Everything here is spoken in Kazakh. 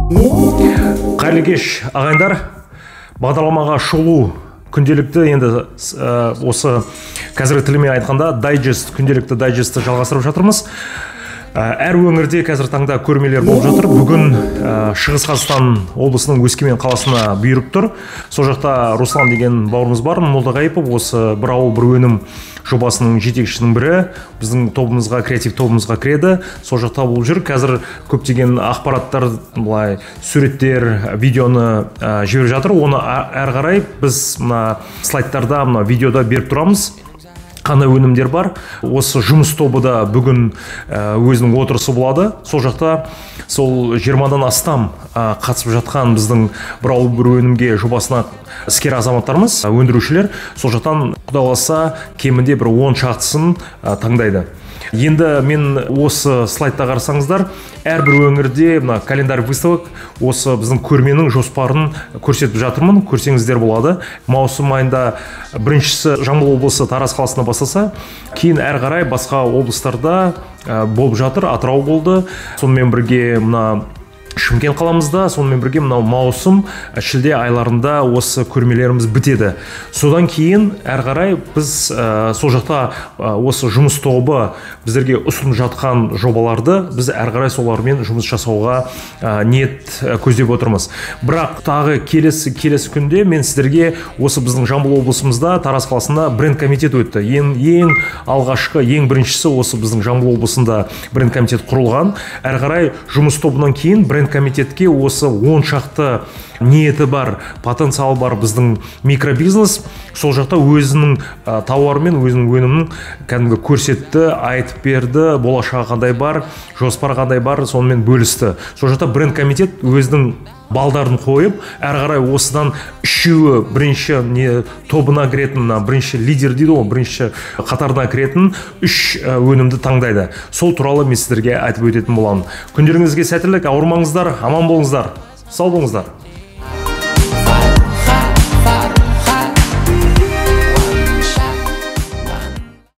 Қайырлы кеш ағайындар, бағдарламаға шолу күнделікті енді осы қазіргі тілімен айтқанда дайджест, күнделікті дайджестті жалғастырып жатырмыз. Әр өңірде қазір таңда көрмелер болып жатыр. Бүгін Шығыс Қазақстан облысының Өскемен қаласына бұйырып тұр. Сол жақта Руслан деген бауырымыз бар, Молдағайыпов, осы бір ауыл бір өнім жобасының жетекшісінің бірі біздің тобымызға, креатив тобымызға кіреді. Сол жақта болып жүр. Қазір көптеген ақпараттар, былай суреттер, видеоны жіберіп жатыр. Оны әрі қарай біз мына слайдтарда, мына видеода беріп тұрамыз. Қандай өнімдер бар. Осы жұмыс тобы да бүгін өзінің отырысы болады. Сол жақта сол 20-дан астам қатысып жатқан біздің бір ауыл бір өнімге жобасына іскер азаматтарымыз, өндірушілер. Сол жақтан құдай қаласа кемінде бір 10 шақтысын таңдайды. Енді мен осы слайдта қарасаңыздар, әрбір өңірде мына календарь выставок осы біздің көрменің жоспарын көрсетіп жатырмын, көрсеңіздер болады. Маусым айында біріншісі Жамбыл облысы Тараз қаласына бастаса, кейін әрі қарай басқа облыстарда болып жатыр. Атырау болды, сонымен бірге мына Шымкент қаламызда, сонымен бірге мынау маусым, шілде айларында осы көрмелеріміз бітеді. Содан кейін әрі қарай біз сол жақта осы жұмыс тобы біздерге ұсынып жатқан жобаларды біз әрі қарай солармен жұмыс жасауға ниет көздеп отырмыз. Бірақ тағы келесі күнде мен сіздерге осы біздің Жамбыл облысымызда Тараз қаласында бренд комитет өтті. Ең алғашқы, ең біріншісі осы біздің Жамбыл облысында бренд комитет құрылған. Әрі қарай жұмыс тобынан кейін бренд комитетке осы 10 шақты ниеті бар, потенциал бар біздің микробизнес. Сол жақта өзінің тауары мен өзінің өнімін кәдімгі көрсетті, айтып берді, болашағы қандай бар, жоспар қандай бар, сонымен бөлісті. Сол жақта бренд комитет өзінің балдарын қойып, әрі қарай осыдан үшеуі бірінші тобына кіретін, бірінші лидер дейді ғой, бірінші қатарына кіретін 3 өнімді таңдайды. Сол туралы мен сіздерге айтып өтетін боламын. Күндеріңізге сәттілік, ауырмаңыздар, аман болыңыздар, сау болыңыздар.